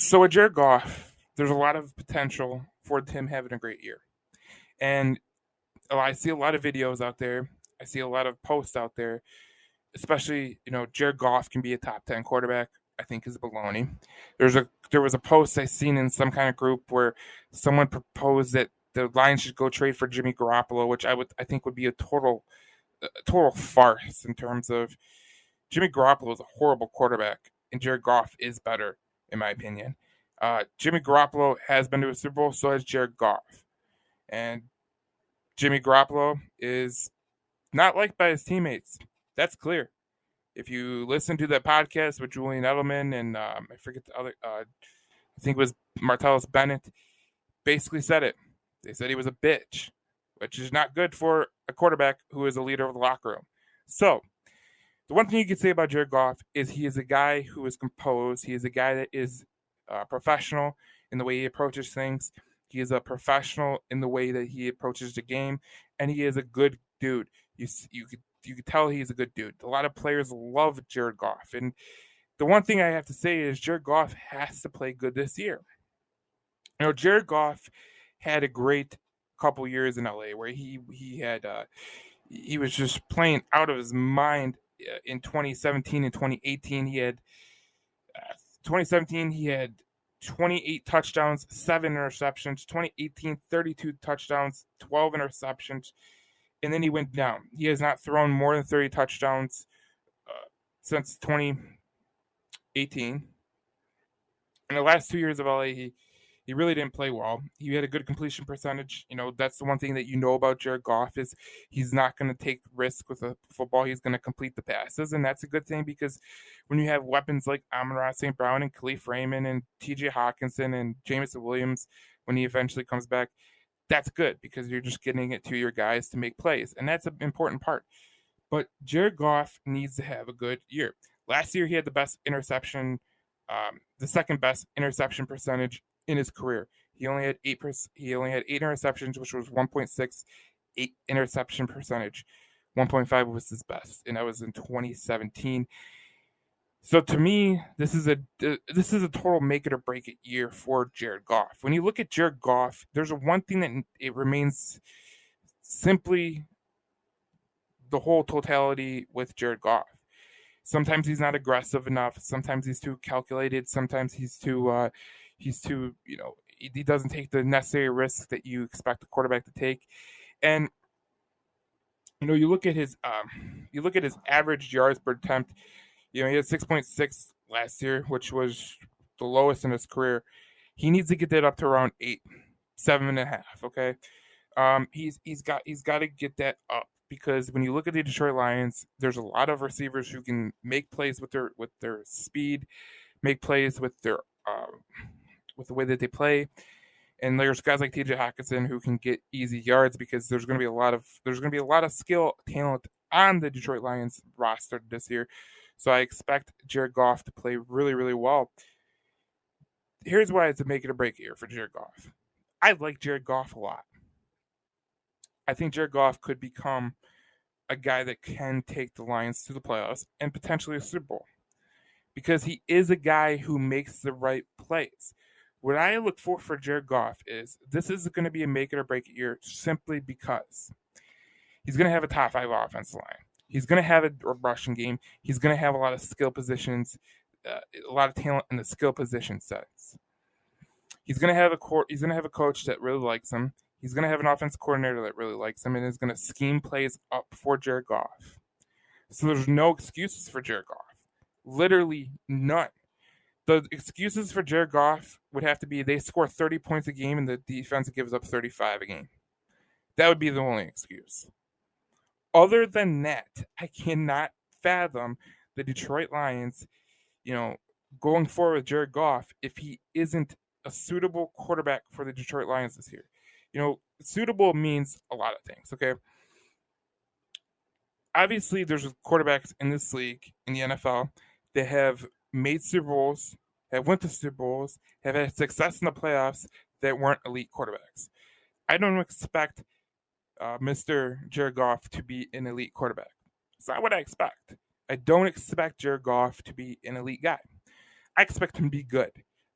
So with Jared Goff, there's a lot of potential for him having a great year. And I see a lot of videos out there. I see a lot of posts out there, especially, Jared Goff can be a top 10 quarterback. I think is baloney. There was a post I seen in some kind of group where someone proposed that the Lions should go trade for Jimmy Garoppolo, which I think would be a total farce in terms of Jimmy Garoppolo is a horrible quarterback, and Jared Goff is better, in my opinion. Jimmy Garoppolo has been to a Super Bowl, so has Jared Goff. And Jimmy Garoppolo is not liked by his teammates. That's clear. If you listen to that podcast with Julian Edelman and I forget the other, I think it was Martellus Bennett, basically said it. They said he was a bitch, which is not good for a quarterback who is a leader of the locker room. So, the one thing you can say about Jared Goff is he is a guy who is composed. He is a guy that is professional in the way he approaches things. He is a professional in the way that he approaches the game, and he is a good dude. You could tell he's a good dude. A lot of players love Jared Goff, and the one thing I have to say is Jared Goff has to play good this year. Jared Goff had a great couple years in LA where he was just playing out of his mind in 2017 and 2018. 2017 he had 28 touchdowns, 7 interceptions. 2018, 32 touchdowns, 12 interceptions. And then he went down. He has not thrown more than 30 touchdowns since 2018. In the last 2 years of LA, he really didn't play well. He had a good completion percentage. That's the one thing that about Jared Goff is he's not going to take risk with a football. He's going to complete the passes, and that's a good thing because when you have weapons like Ra-St.Brown and Khalif Raymond and T.J. Hawkinson and Jameson Williams when he eventually comes back, that's good because you're just getting it to your guys to make plays, and that's an important part. But Jared Goff needs to have a good year. Last year, he had the second best interception percentage in his career. He only had 8 interceptions, which was 1.68 interception percentage. 1.5 was his best, and that was in 2017. So to me, this is a total make it or break it year for Jared Goff. When you look at Jared Goff, there's one thing that it remains simply the whole totality with Jared Goff. Sometimes he's not aggressive enough. Sometimes he's too calculated. Sometimes he's too he doesn't take the necessary risks that you expect a quarterback to take. And you look at his average yards per attempt. He had 6.6 last year, which was the lowest in his career. He needs to get that up to around 8, 7.5. Okay, he's got to get that up because when you look at the Detroit Lions, there's a lot of receivers who can make plays with their speed, make plays with their with the way that they play. And there's guys like T.J. Hawkinson who can get easy yards because there's going to be a lot of skill, talent on the Detroit Lions roster this year. So I expect Jared Goff to play really, really well. Here's why it's a make it or break it year for Jared Goff. I like Jared Goff a lot. I think Jared Goff could become a guy that can take the Lions to the playoffs and potentially a Super Bowl because he is a guy who makes the right plays. What I look for Jared Goff is this is going to be a make it or break it year simply because he's going to have a top 5 offensive line. He's going to have a rushing game. He's going to have a lot of skill positions, a lot of talent in the skill position sets. He's going to have a coach that really likes him. He's going to have an offensive coordinator that really likes him and is going to scheme plays up for Jared Goff. So there's no excuses for Jared Goff. Literally none. The excuses for Jared Goff would have to be they score 30 points a game and the defense gives up 35 a game. That would be the only excuse. Other than that, I cannot fathom the Detroit Lions, going forward with Jared Goff if he isn't a suitable quarterback for the Detroit Lions this year. Suitable means a lot of things, okay? Obviously, there's quarterbacks in this league, in the NFL, that have made Super Bowls, have went to Super Bowls, have had success in the playoffs that weren't elite quarterbacks. I don't expect Mr. Jared Goff to be an elite quarterback. It's not what I expect. I don't expect Jared Goff to be an elite guy. I expect him to be good.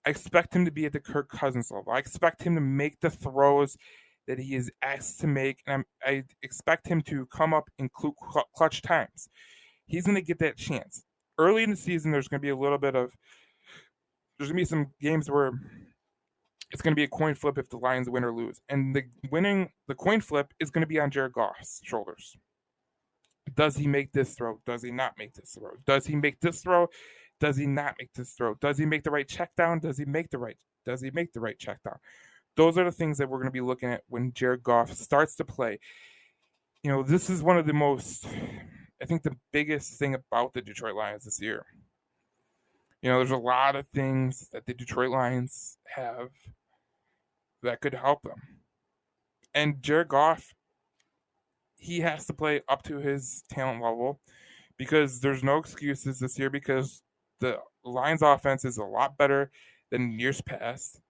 I expect him to be at the Kirk Cousins level. I expect him to make the throws that he is asked to make, and I expect him to come up in clutch times. He's going to get that chance. Early in the season, there's going to be there's going to be some games where it's going to be a coin flip if the Lions win or lose. And the coin flip is going to be on Jared Goff's shoulders. Does he make this throw? Does he not make this throw? Does he make this throw? Does he not make this throw? Does he make the right check down? Does he make the right check down? Those are the things that we're going to be looking at when Jared Goff starts to play. This is one of the most, I think, the biggest thing about the Detroit Lions this year. There's a lot of things that the Detroit Lions have that could help them. And Jared Goff, he has to play up to his talent level because there's no excuses this year because the Lions offense is a lot better than years past.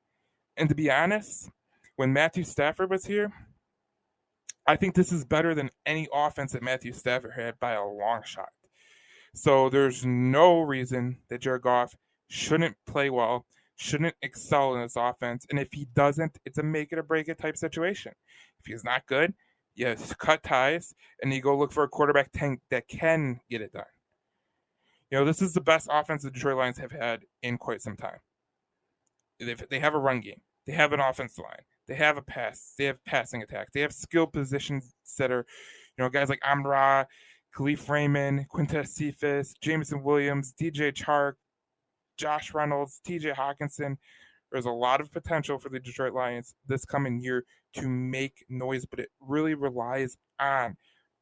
And to be honest, when Matthew Stafford was here, I think this is better than any offense that Matthew Stafford had by a long shot. So there's no reason that Jared Goff shouldn't play well, shouldn't excel in this offense. And if he doesn't, it's a make it or break it type situation. If he's not good, you cut ties and you go look for a quarterback tank that can get it done. This is the best offense the Detroit Lions have had in quite some time. They have a run game. They have an offensive line. They have a pass. They have passing attack. They have skilled positions that are, guys like Amon-Ra, Khalif Raymond, Quintez Cephas, Jameson Williams, DJ Chark, Josh Reynolds, TJ Hawkinson. There's a lot of potential for the Detroit Lions this coming year to make noise, but it really relies on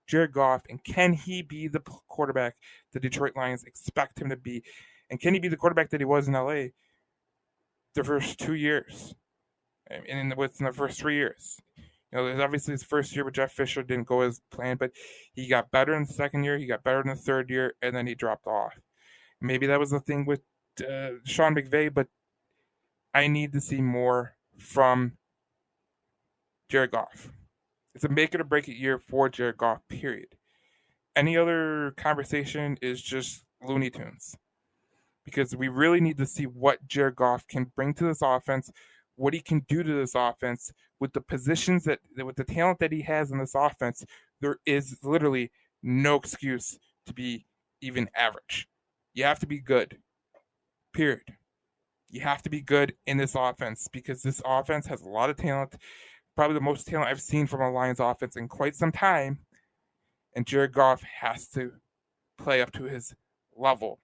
Jared Goff. And can he be the quarterback the Detroit Lions expect him to be? And can he be the quarterback that he was in LA the first 2 years? And within the first 3 years. Obviously his first year with Jeff Fisher didn't go as planned, but he got better in the second year, he got better in the third year, and then he dropped off. Maybe that was the thing with Sean McVay, but I need to see more from Jared Goff. It's a make it or break it year for Jared Goff, period. Any other conversation is just Looney Tunes. Because we really need to see what Jared Goff can bring to this offense, what he can do to this offense with the positions with the talent that he has in this offense. There is literally no excuse to be even average. You have to be good, period. You have to be good in this offense because this offense has a lot of talent, probably the most talent I've seen from a Lions offense in quite some time, and Jared Goff has to play up to his level